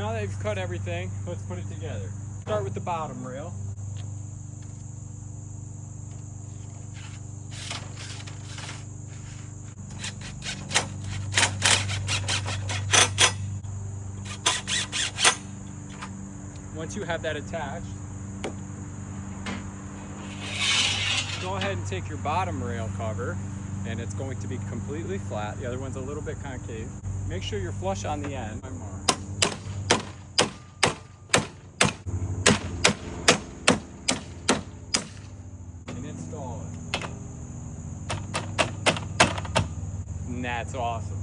now that you've cut everything, let's put it together. Start with the bottom rail. Once you have that attached, go ahead and take your bottom rail cover, and it's going to be completely flat. The other one's a little bit concave. Make sure you're flush on the end. And install it. And that's awesome.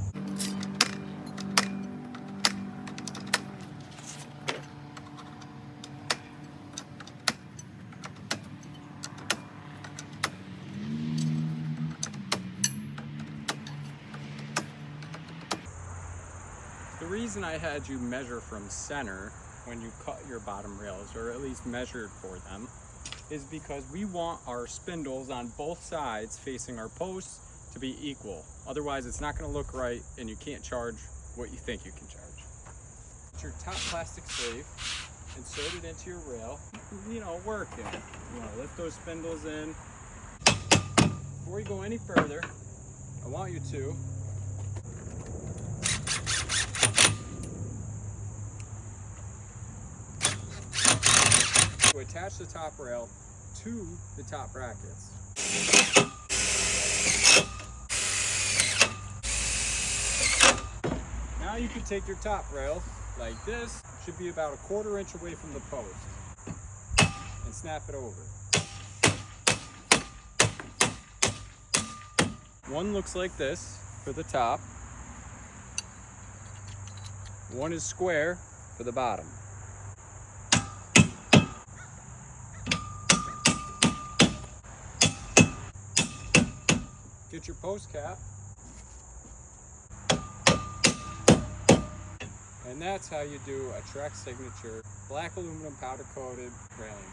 The reason I had you measure from center when you cut your bottom rails, or at least measured for them, is because we want our spindles on both sides facing our posts to be equal. Otherwise it's not going to look right and you can't charge what you think you can charge. Get your top plastic sleeve, insert it into your rail, working. Lift those spindles in. Before you go any further, I want you to attach the top rail to the top brackets. Now you can take your top rail like this, should be about 1/4 inch away from the post, and snap it over. One looks like this for the top. One is square for the bottom. Get your post cap, and that's how you do a Trex signature black aluminum powder coated railing.